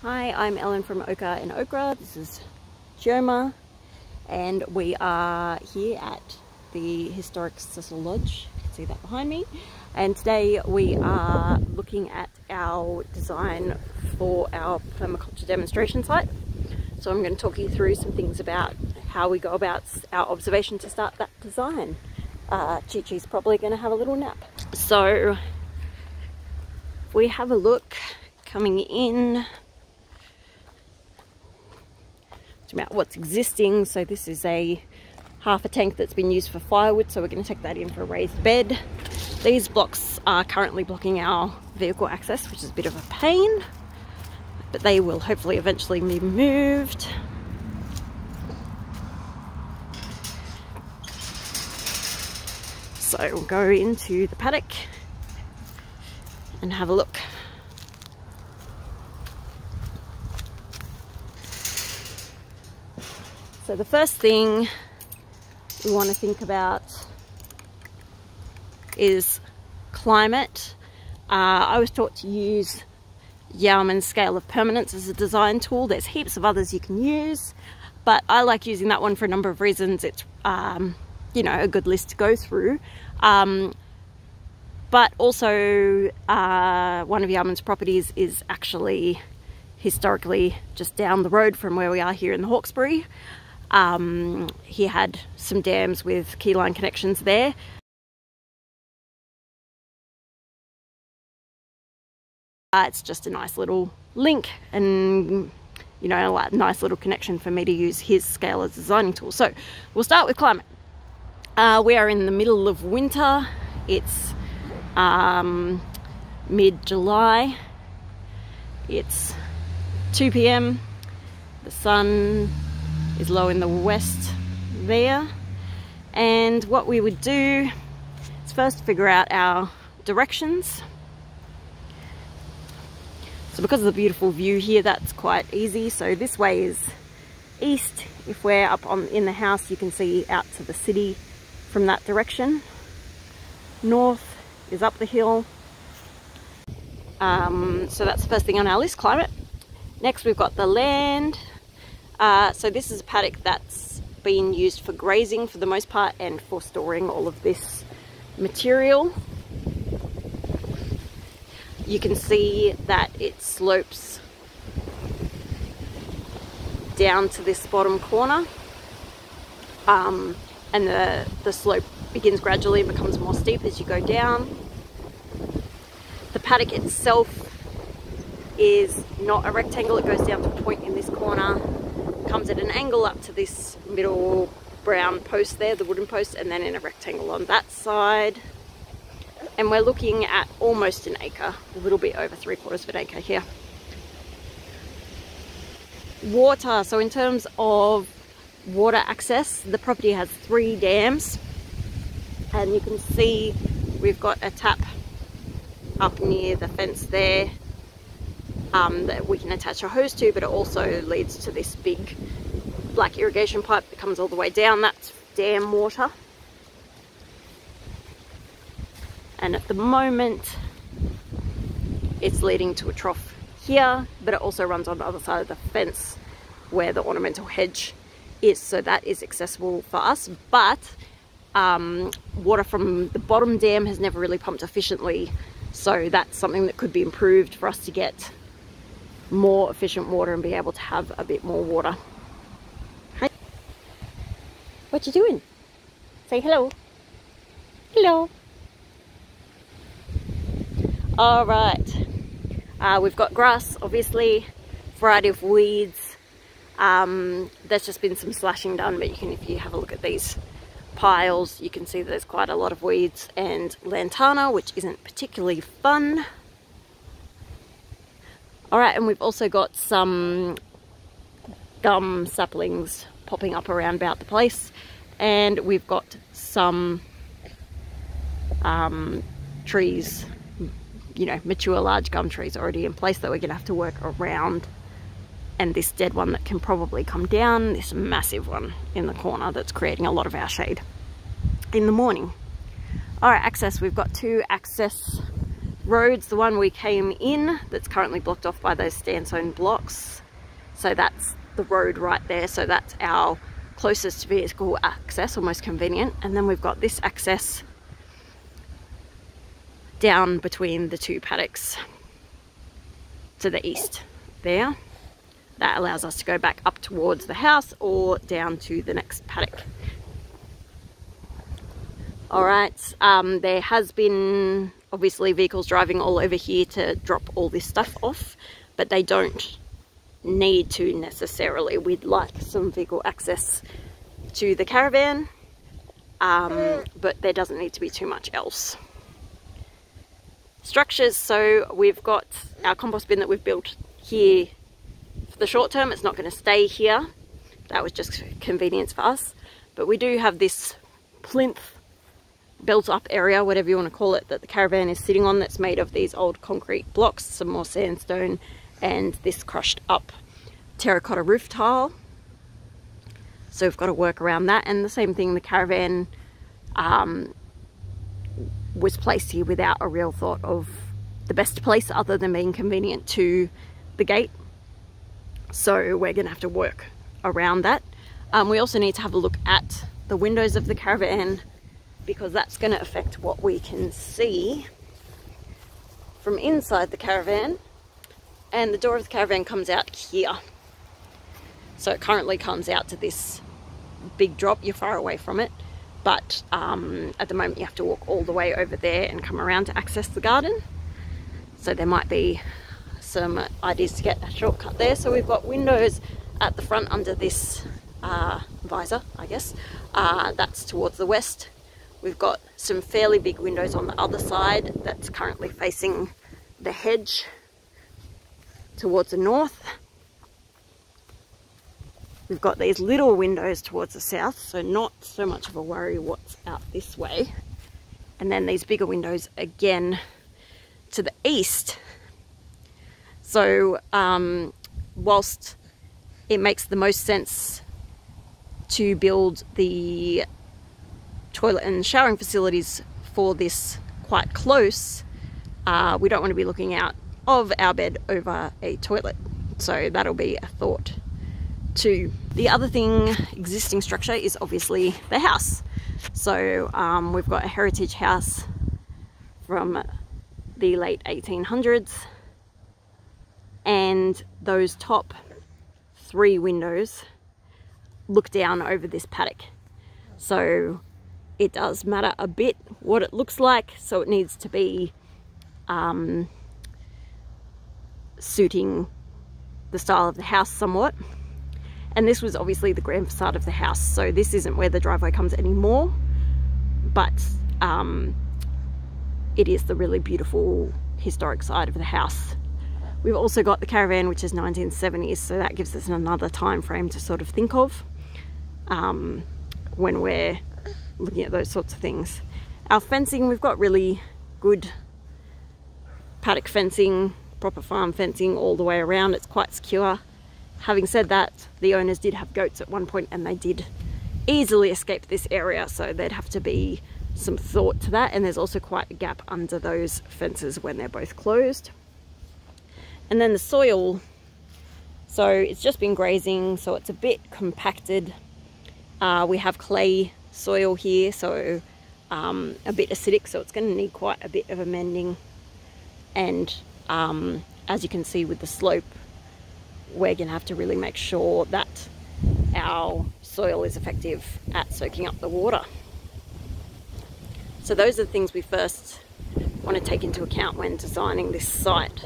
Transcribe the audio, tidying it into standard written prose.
Hi, I'm Ellen from Ochre Okra. This is Chioma, and we are here at the historic Cecil Lodge. You can see that behind me. And today we are looking at our design for our permaculture demonstration site. So I'm going to talk you through some things about how we go about our observation to start that design. Chi-Chi's probably going to have a little nap. So we have a look coming in about what's existing. So this is half a tank that's been used for firewood, so we're going to take that in for a raised bed. These blocks are currently blocking our vehicle access, which is a bit of a pain, but they will hopefully eventually be moved. So we'll go into the paddock and have a look. So the first thing we want to think about is climate. I was taught to use Yeoman's scale of permanence as a design tool. There's heaps of others you can use, but I like using that one for a number of reasons. It's you know, a good list to go through. But also one of Yeoman's properties is actually historically just down the road from where we are here in the Hawkesbury. He had some dams with key line connections there. It's just a nice little link and, you know, a nice little connection for me to use his scale as a designing tool. So we'll start with climate. We are in the middle of winter. It's mid-July. It's 2 p.m. The sun is low in the west there, and what we would do is first figure out our directions. So because of the beautiful view here, that's quite easy. So this way is east. If we're up in the house, you can see out to the city from that direction. North is up the hill. So that's the first thing on our list, climate. Next we've got the land. So this is a paddock that's been used for grazing for the most part and for storing all of this material. You can see that it slopes down to this bottom corner, and the slope begins gradually and becomes more steep as you go down. The paddock itself is not a rectangle, it goes down to a point in this corner, comes at an angle up to this middle brown post there, the wooden post, and then in a rectangle on that side. And we're looking at almost an acre, a little bit over 3/4 of an acre here. Water, so in terms of water access, the property has 3 dams, and you can see we've got a tap up near the fence there that we can attach a hose to, but it also leads to this big black irrigation pipe that comes all the way down. That's dam water. And at the moment it's leading to a trough here, but it also runs on the other side of the fence where the ornamental hedge is, so that is accessible for us. But water from the bottom dam has never really pumped efficiently, so that's something that could be improved for us to get more efficient water and be able to have a bit more water. Hi. What you doing? Say hello. Hello. All right. We've got grass, obviously, variety of weeds. There's just been some slashing done, but if you have a look at these piles, you can see that there's quite a lot of weeds and lantana, which isn't particularly fun. All right, and we've also got some gum saplings popping up around about the place, and we've got some trees, you know, mature large gum trees already in place that we're gonna have to work around, and this dead one that can probably come down, this massive one in the corner that's creating a lot of our shade in the morning. All right, access, we've got 2 access road's the one we came in, that's currently blocked off by those sandstone blocks. So that's the road right there, so that's our closest vehicle access, or most convenient. And then we've got this access down between the two paddocks to the east there. That allows us to go back up towards the house or down to the next paddock. Alright, there has been obviously vehicles driving all over here to drop all this stuff off, but they don't need to necessarily. We'd like some vehicle access to the caravan, but there doesn't need to be too much else. Structures, so we've got our compost bin that we've built here for the short term. It's not going to stay here. That was just convenience for us. But we do have this plinth built up area, whatever you want to call it, that the caravan is sitting on, that's made of these old concrete blocks, some more sandstone, and this crushed up terracotta roof tile. So we've got to work around that. And the same thing, the caravan was placed here without a real thought of the best place other than being convenient to the gate. So we're going to have to work around that. We also need to have a look at the windows of the caravan, because that's going to affect what we can see from inside the caravan. And the door of the caravan comes out here. So it currently comes out to this big drop. You're far away from it, but at the moment you have to walk all the way over there and come around to access the garden. So there might be some ideas to get a shortcut there. So we've got windows at the front under this visor, I guess. That's towards the west. We've got some fairly big windows on the other side that's currently facing the hedge towards the north. We've got these little windows towards the south, so not so much of a worry what's out this way. And then these bigger windows again to the east. So whilst it makes the most sense to build the toilet and showering facilities for this quite close, we don't want to be looking out of our bed over a toilet. So that'll be a thought too. The other thing, existing structure, is obviously the house. So we've got a heritage house from the late 1800s, and those top 3 windows look down over this paddock. So it does matter a bit what it looks like, so it needs to be suiting the style of the house somewhat. And this was obviously the grand facade of the house, so this isn't where the driveway comes anymore, but it is the really beautiful historic side of the house. We've also got the caravan, which is 1970s, so that gives us another time frame to sort of think of when we're looking at those sorts of things. Our fencing, we've got really good paddock fencing, proper farm fencing all the way around. It's quite secure. Having said that, the owners did have goats at one point and they did easily escape this area, so there'd have to be some thought to that. And there's also quite a gap under those fences when they're both closed. And then the soil, so it's just been grazing, so it's a bit compacted. We have clay soil here, so a bit acidic, so it's going to need quite a bit of amending. And as you can see with the slope, we're going to have to really make sure that our soil is effective at soaking up the water. So those are the things we first want to take into account when designing this site.